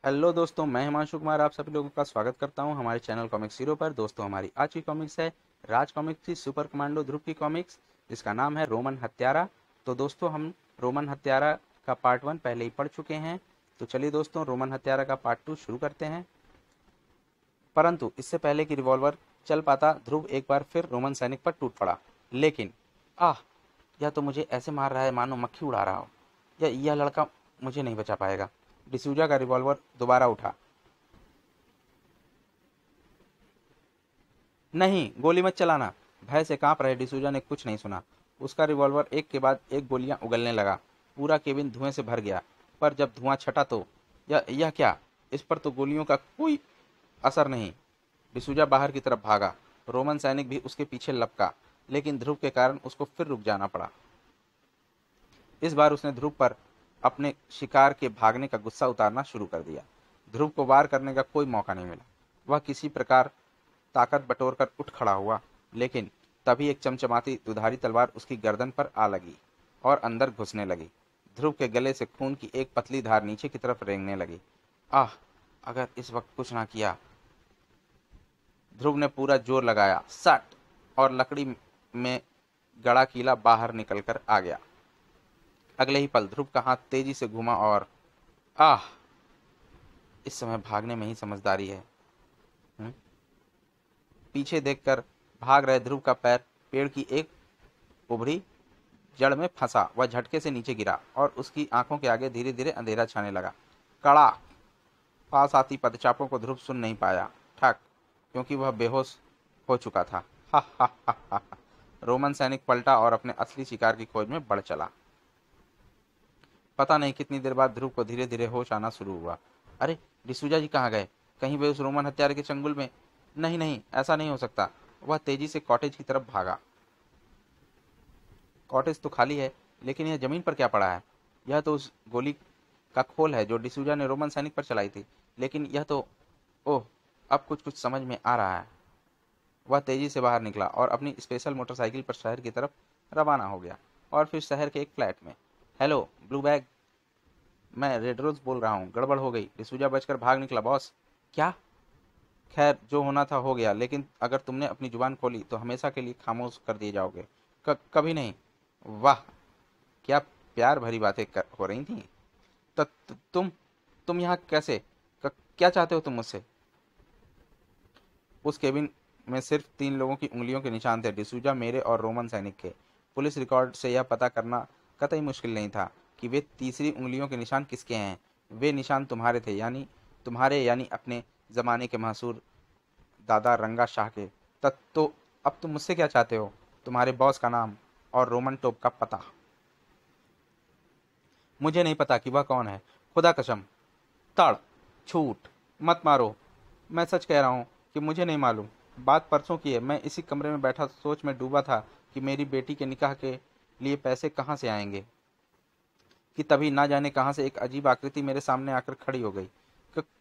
Hello दोस्तों, मैं हिमांशु कुमार आप सभी लोगों का स्वागत करता हूं हमारे चैनल कॉमिक्स हीरो पर। दोस्तों, हमारी आज की कॉमिक्स है राज कॉमिक्स की सुपर कमांडो ध्रुव की कॉमिक्स, जिसका नाम है रोमन हत्यारा। तो दोस्तों, हम रोमन हत्यारा का पार्ट 1 पहले ही पढ़ चुके हैं। तो चलिए दोस्तों, रोमन हत्यारा का पार्ट 2 शुरू करते हैं। परंतु इससे पहले कि रिवॉल्वर चल पाता, ध्रुव एक बार फिर रोमन सैनिक पर टूट पड़ा। लेकिन आह, यह तो मुझे ऐसे मार रहा है मानो मक्खी उड़ा रहा हो। यह लड़का मुझे नहीं बचा पाएगा। डिसूजा का रिवॉल्वर दोबारा उठा। नहीं, गोली मत चलाना। भय से कांप रहे डिसूजा ने कुछ नहीं सुना। उसका रिवॉल्वर एक के बाद एक गोलियां उगलने लगा। पूरा केबिन धुएं से भर गया। पर जब धुआं छटा तो यह क्या? इस पर तो गोलियों का कोई असर नहीं। डिसूजा बाहर की तरफ भागा। रोमन सैनिक भी उसके पीछे लपका, लेकिन ध्रुव के कारण उसको फिर रुक जाना पड़ा। इस बार उसने ध्रुव पर अपने शिकार के भागने का गुस्सा उतारना शुरू कर दिया। ध्रुव को वार करने का कोई मौका नहीं मिला। वह किसी प्रकार ताकत बटोरकर उठ खड़ा हुआ, लेकिन तभी एक चमचमाती दुधारी तलवार उसकी गर्दन पर आ लगी और अंदर घुसने लगी। ध्रुव के गले से खून की एक पतली धार नीचे की तरफ रेंगने लगी। आह, अगर इस वक्त कुछ ना किया। ध्रुव ने पूरा जोर लगाया, सट, और लकड़ी में गड़ा कीला बाहर निकलकर आ गया। अगले ही पल ध्रुव का हाथ तेजी से घूमा और आह, इस समय भागने में ही समझदारी है। हुँ? पीछे देखकर भाग रहे ध्रुव का पैर पेड़ की एक उभरी जड़ में फंसा। वह झटके से नीचे गिरा और उसकी आंखों के आगे धीरे धीरे अंधेरा छाने लगा। कड़ा पास आती पदचापों को ध्रुव सुन नहीं पाया। ठक, क्योंकि वह बेहोश हो चुका था। हा हा हा हा। रोमन सैनिक पलटा और अपने असली शिकार की खोज में बढ़ चला। पता नहीं कितनी देर बाद ध्रुव को धीरे धीरे होश आना शुरू हुआ। अरे, डिसूजा जी कहाँ गए? कहीं वे उस रोमन हत्यारे के चंगुल में? नहीं नहीं, ऐसा नहीं हो सकता। वह तेजी से कॉटेज की तरफ भागा। कॉटेज तो खाली है, लेकिन यह जमीन पर क्या पड़ा है? यह तो उस गोली का खोल है जो डिसूजा ने रोमन सैनिक पर चलाई थी। लेकिन यह तो, ओह, अब कुछ कुछ समझ में आ रहा है। वह तेजी से बाहर निकला और अपनी स्पेशल मोटरसाइकिल पर शहर की तरफ रवाना हो गया। और फिर शहर के एक फ्लैट में। हेलो ब्लू बैग, मैं रेड रोज बोल रहा हूँ। गड़बड़ हो गई। डिसूजा बचकर भाग निकला बॉस। क्या? खैर, जो होना था हो गया, लेकिन अगर तुमने अपनी जुबान खोली तो हमेशा के लिए खामोश कर दिए जाओगे। कभी नहीं। वाह, क्या प्यार भरी बातें हो रही थी। त, त, तुम तुम यहाँ कैसे? क्या चाहते हो तुम मुझसे? उस केबिन में सिर्फ 3 लोगों की उंगलियों के निशान थे, डिसूजा, मेरे और रोमन सैनिक के। पुलिस रिकॉर्ड से यह पता करना कतई मुश्किल नहीं था कि वे तीसरी उंगलियों के निशान किसके हैं। वे निशान तुम्हारे थे, यानी अपने जमाने के मशहूर दादा रंगा शाह के। तो अब तुम मुझसे क्या चाहते हो? तुम्हारे बॉस का नाम और रोमन टोप का पता। मुझे नहीं पता कि वह कौन है, खुदा कसम। तड़, छूट, मत मारो। मैं सच कह रहा हूँ कि मुझे नहीं मालूम। बात परसों की है। मैं इसी कमरे में बैठा सोच में डूबा था कि मेरी बेटी के निकाह के लिए पैसे कहाँ से आएंगे, कि तभी ना जाने कहाँ से एक अजीब आकृति मेरे सामने आकर खड़ी हो गई।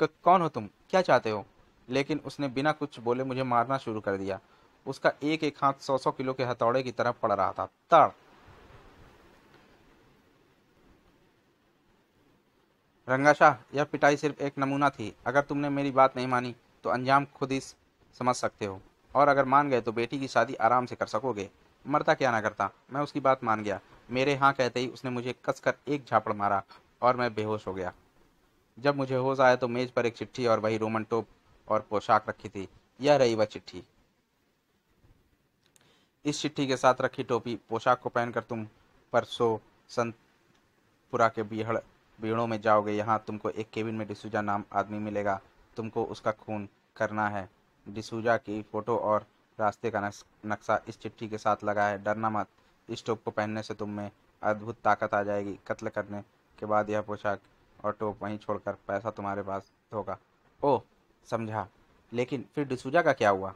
कौन हो तुम? क्या चाहते हो? लेकिन उसने बिना कुछ बोले मुझे मारना शुरू कर दिया। उसका एक एक हाथ 100-100 किलो के हथौड़े की तरह पड़ रहा था। तड़। रंगाशाह, यह पिटाई सिर्फ एक नमूना थी। अगर तुमने मेरी बात नहीं मानी तो अंजाम खुद ही समझ सकते हो। और अगर मान गए तो बेटी की शादी आराम से कर सकोगे। मरता क्या ना करता। मैं उसकी बात मान गया। मेरे हाँ कहते ही उसने मुझे कसकर एक झापड़ मारा और मैं बेहोश हो गया। जब मुझे होश आया तो मेज पर एक चिट्ठी और वही रोमन टोप और पोशाक रखी थी। यह रही वह चिट्ठी। इस चिट्ठी के साथ रखी टोपी पोशाक को पहनकर तुम परसों संतपुरा के बीहड़ों में जाओगे। यहाँ तुमको एक केबिन में डिसूजा नाम आदमी मिलेगा। तुमको उसका खून करना है। डिसूजा की फोटो और रास्ते का नक्शा इस चिट्ठी के साथ लगा है। डरना मत। इस टोप को पहनने से तुम में अद्भुत ताकत आ जाएगी। कत्ल करने के बाद यह पोशाक और टोप वहीं छोड़कर पैसा तुम्हारे पास होगा। ओह, समझा। लेकिन फिर डिसूजा का क्या हुआ?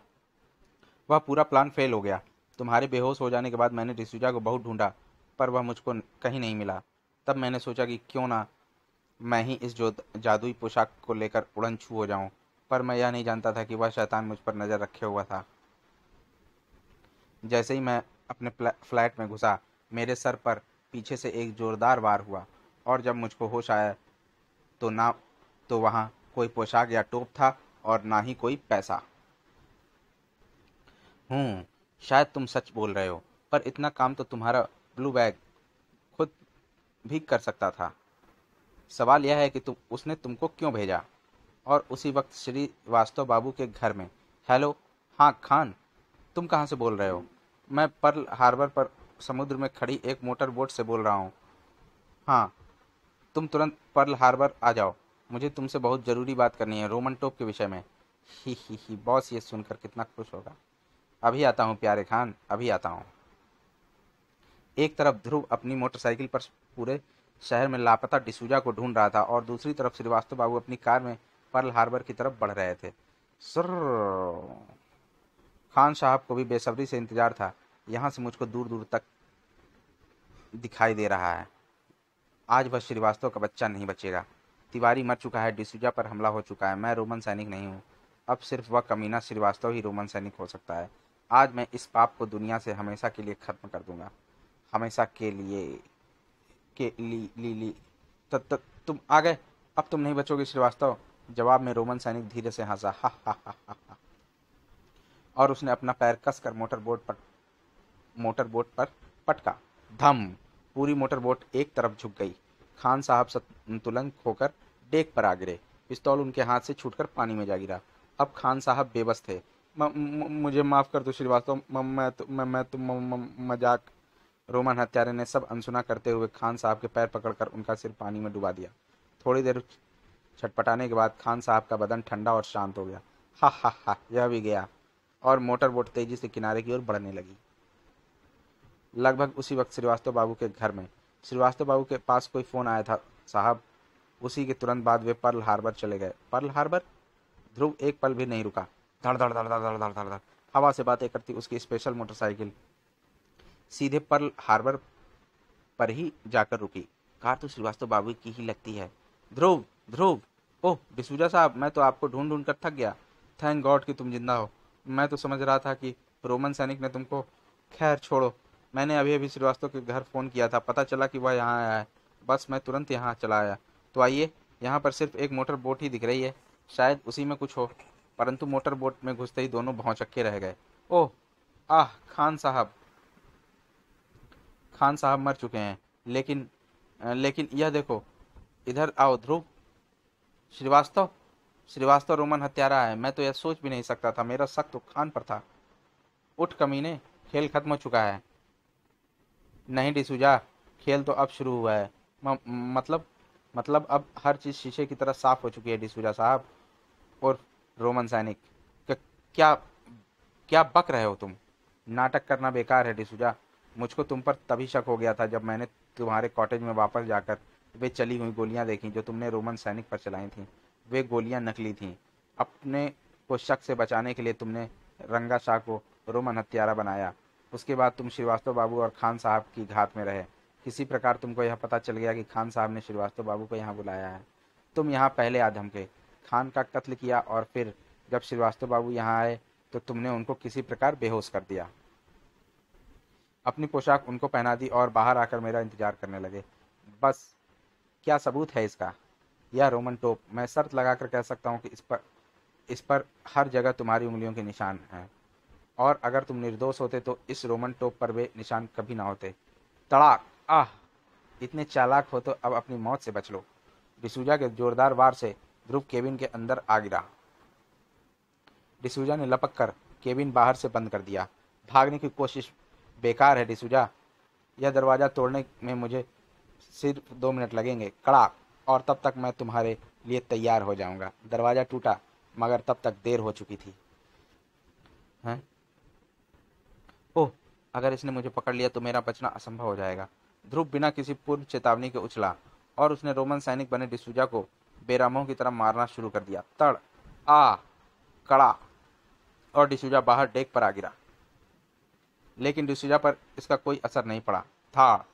वह पूरा प्लान फेल हो गया। तुम्हारे बेहोश हो जाने के बाद मैंने डिसूजा को बहुत ढूंढा, पर वह मुझको कहीं नहीं मिला। तब मैंने सोचा कि क्यों ना मैं ही इस जादुई पोशाक को लेकर उड़न छू हो जाऊं। पर मैं यह नहीं जानता था कि वह शैतान मुझ पर नजर रखे हुआ था। जैसे ही मैं अपने फ्लैट में घुसा, मेरे सर पर पीछे से एक जोरदार वार हुआ और जब मुझको होश आया तो ना तो वहां कोई पोशाक या टोप था और ना ही कोई पैसा। शायद तुम सच बोल रहे हो, पर इतना काम तो तुम्हारा ब्लू बैग खुद भी कर सकता था। सवाल यह है कि उसने तुमको क्यों भेजा। और उसी वक्त श्रीवास्तव बाबू के घर में। हेलो। हाँ खान, तुम कहाँ से बोल रहे हो। मैं पर्ल हार्बर पर समुद्र में खड़ी एक मोटर बोट से बोल रहा हूँ। हाँ, तुम तुरंत पर्ल हार्बर आ जाओ। मुझे तुमसे बहुत ज़रूरी बात करनी है, रोमन टोप के विषय में। ही बॉस ये सुनकर कितना खुश होगा। अभी आता हूँ प्यारे खान, अभी आता हूँ। एक तरफ ध्रुव अपनी मोटरसाइकिल पर पूरे शहर में लापता डिसूजा को ढूंढ रहा था और दूसरी तरफ श्रीवास्तव बाबू अपनी कार में पर्ल हार्बर की तरफ बढ़ रहे थे। सर, खान साहब को भी बेसब्री से इंतजार था। यहाँ से मुझको दूर दूर तक दिखाई दे रहा है। आज वह श्रीवास्तव का बच्चा नहीं बचेगा। तिवारी मर चुका है, डिसूजा पर हमला हो चुका है। मैं रोमन सैनिक नहीं हूँ। अब सिर्फ वह कमीना श्रीवास्तव ही रोमन सैनिक हो सकता है। आज मैं इस पाप को दुनिया से हमेशा के लिए खत्म कर दूंगा। हमेशा के लिए। के ली ली ली तुम आ गए। अब तुम नहीं बचोगे श्रीवास्तव। जवाब में रोमन सैनिक धीरे से हंसा, हा हा हा हा हा। और उसने अपना पैर कसकर मोटर बोट पर पटका। धम। पूरी मोटर बोट एक तरफ झुक गई। खान साहब संतुलन खोकर डेक पर आ गिरे। पिस्तौल उनके हाथ से छूटकर पानी में जा गिरा। अब खान साहब बेबस थे। मुझे माफ कर दो श्रीवास्तव, मैं तो मजाक। रोमन हत्यारे ने सब अनसुना करते हुए खान साहब के पैर पकड़कर उनका सिर पानी में डुबा दिया। थोड़ी देर छटपटाने के बाद खान साहब का बदन ठंडा और शांत हो गया। हा हा हा, यह भी गया। और मोटर बोट तेजी से किनारे की ओर बढ़ने लगी। लगभग उसी वक्त श्रीवास्तव बाबू के घर में श्रीवास्तव बाबू के पास कोई फोन आया था साहब। उसी के तुरंत बाद वे पर्ल हार्बर चले गए। Pearl Harbor. ध्रुव एक पल भी नहीं रुका। धड़ धड़ धड़ धड़ धड़ धड़ धड़ धड़ हवा से बातें करती उसकी स्पेशल मोटरसाइकिल सीधे पर्ल हार्बर पर ही जाकर रुकी। कार तो श्रीवास्तव बाबू की ही लगती है। ध्रुव, ध्रुव। ओह डिसूजा साहब, मैं तो आपको ढूंढ ढूंढ कर थक गया। थैंक गॉड कि तुम जिंदा हो। मैं तो समझ रहा था कि रोमन सैनिक ने तुमको। खैर छोड़ो। मैंने अभी अभी श्रीवास्तव के घर फोन किया था, पता चला कि वह यहाँ आया है। बस मैं तुरंत यहाँ चला आया। तो आइए, यहाँ पर सिर्फ एक मोटर बोट ही दिख रही है। शायद उसी में कुछ हो। परंतु मोटर बोट में घुसते ही दोनों भौचक्के रह गए। ओह, आह खान साहब। खान साहब मर चुके हैं। लेकिन यह देखो। इधर आओ ध्रुव। श्रीवास्तव। श्रीवास्तव रोमन हत्यारा है। मैं तो यह सोच भी नहीं सकता था। मेरा शक तो खान पर था। उठ कमीने, खेल खत्म हो चुका है। नहीं डिसूजा, खेल तो अब शुरू हुआ है। म, मतलब मतलब अब हर चीज शीशे की तरह साफ हो चुकी है डिसूजा साहब। और रोमन सैनिक। क- क्या क्या बक रहे हो तुम। नाटक करना बेकार है डिसूजा। मुझको तुम पर तभी शक हो गया था जब मैंने तुम्हारे कॉटेज में वापस जाकर वे चली हुई गोलियां देखी जो तुमने रोमन सैनिक पर चलाई थीं। वे गोलियां नकली थीं। अपने को शक से बचाने के लिए तुमने रंगा शाह को रोमन हत्यारा बनाया। उसके बाद तुम श्रीवास्तव बाबू और खान साहब की घात में रहे। किसी प्रकार तुमको यह पता चल गया कि खान साहब ने श्रीवास्तव बाबू को यहाँ बुलाया है। तुम यहाँ पहले आ धमके, खान का कत्ल किया और फिर जब श्रीवास्तव बाबू यहाँ आए तो तुमने उनको किसी प्रकार बेहोश कर दिया। अपनी पोशाक उनको पहना दी और बाहर आकर मेरा इंतजार करने लगे। बस। क्या सबूत है इसका। यह रोमन टोप। मैं शर्त लगाकर कह सकता हूँ कि इस पर हर जगह तुम्हारी उंगलियों के निशान हैं। और अगर तुम निर्दोष होते तो इस रोमन टोप पर वे निशान कभी ना होते। तड़ाक। आह। इतने चालाक हो तो अब अपनी मौत से बच लो। डिसूजा के जोरदार वार से ध्रुव केबिन के अंदर आ गिरा। डिसूजा ने लपक कर केबिन बाहर से बंद कर दिया। भागने की कोशिश बेकार है डिसूजा। यह दरवाजा तोड़ने में मुझे सिर्फ 2 मिनट लगेंगे। कड़ाक। और तब तक मैं तुम्हारे लिए तैयार हो जाऊंगा। दरवाजा टूटा, मगर तब तक देर हो चुकी थी। हैं? ओह, अगर इसने मुझे पकड़ लिया तो मेरा बचना असंभव हो जाएगा। ध्रुव बिना किसी पूर्व चेतावनी के उछला और उसने रोमन सैनिक बने डिसूजा को बेरामों की तरह मारना शुरू कर दिया। तड़। आ। कड़ा। और डिसूजा बाहर डेक पर आ गिरा। लेकिन डिसूजा पर इसका कोई असर नहीं पड़ा था।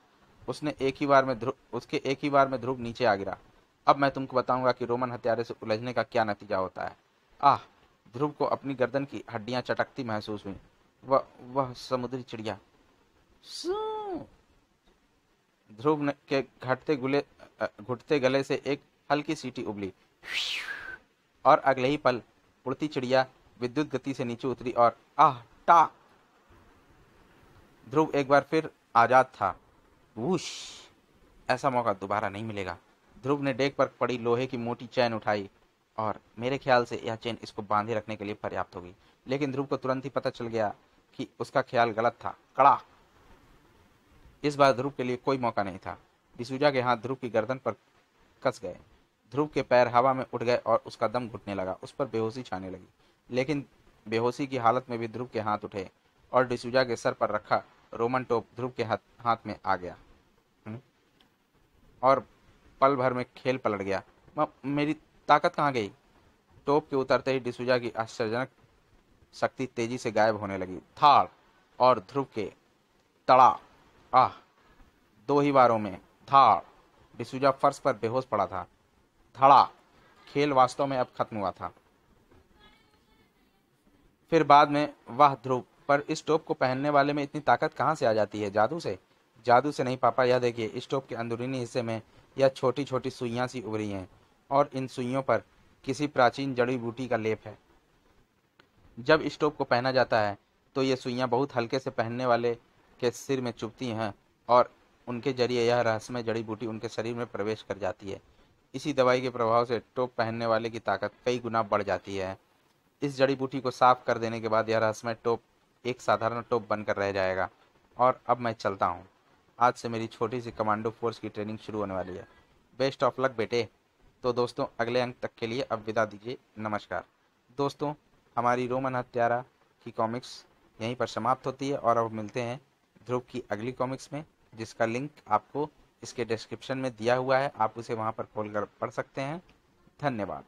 उसके एक ही बार में ध्रुव नीचे आ गिरा। अब मैं तुमको बताऊंगा कि रोमन हत्यारे से उलझने का क्या नतीजा होता है। आह। ध्रुव को अपनी गर्दन की हड्डियां चटकती महसूस हुई। वह समुद्री चिड़िया। सू। ध्रुव के घुटते गले से एक हल्की सीटी उबली। और अगले ही पल उड़ती चिड़िया विद्युत गति से नीचे उतरी और आह टा। ध्रुव एक बार फिर आजाद था। वूश! ऐसा मौका दोबारा नहीं मिलेगा। ध्रुव ने डेक पर पड़ी लोहे की मोटी चैन उठाई और मेरे ख्याल से यह चेन इसको बांधे रखने के लिए पर्याप्त होगी। लेकिन ध्रुव को तुरंत ही पता चल गया कि उसका ख्याल गलत था। कड़ा! इस बार ध्रुव के लिए कोई मौका नहीं था। डिसूजा के हाथ ध्रुव की गर्दन पर कस गए। ध्रुव के पैर हवा में उठ गए और उसका दम घुटने लगा। उस पर बेहोशी छाने लगी। लेकिन बेहोशी की हालत में भी ध्रुव के हाथ उठे और डिसूजा के सर पर रखा रोमन टोप ध्रुव के हाथ में आ गया। और पल भर में खेल पलट गया। मेरी ताकत कहाँ गई? टोप के उतरते ही डिसूजा की आश्चर्यजनक शक्ति तेजी से गायब होने लगी। थाड़! और ध्रुव के तड़ा! आह! दो ही बारों में धाड़! डिसूजा फर्श पर बेहोश पड़ा था। धड़ा! खेल वास्तव में अब खत्म हुआ था। फिर बाद में, वाह ध्रुव, पर इस टोप को पहनने वाले में इतनी ताकत कहाँ से आ जाती है? जादू से? जादू से नहीं पापा, यह देखिए, इस टोप के अंदरूनी हिस्से में यह छोटी छोटी सुइयां सी उभरी हैं और इन सुइयों पर किसी प्राचीन जड़ी बूटी का लेप है। जब इस टोप को पहना जाता है तो ये सुइयां बहुत हल्के से पहनने वाले के सिर में चुभती हैं और उनके जरिए यह रहस्यमय जड़ी बूटी उनके शरीर में प्रवेश कर जाती है। इसी दवाई के प्रभाव से टोप पहनने वाले की ताकत कई गुना बढ़ जाती है। इस जड़ी बूटी को साफ कर देने के बाद यह रहस्यमय टोप एक साधारण टोप बनकर रह जाएगा। और अब मैं चलता हूँ। आज से मेरी छोटी सी कमांडो फोर्स की ट्रेनिंग शुरू होने वाली है। बेस्ट ऑफ लक बेटे। तो दोस्तों, अगले अंक तक के लिए अब विदा दीजिए। नमस्कार दोस्तों। हमारी रोमन हत्यारा की कॉमिक्स यहीं पर समाप्त होती है और अब मिलते हैं ध्रुव की अगली कॉमिक्स में, जिसका लिंक आपको इसके डिस्क्रिप्शन में दिया हुआ है। आप उसे वहां पर खोलकर पढ़ सकते हैं। धन्यवाद।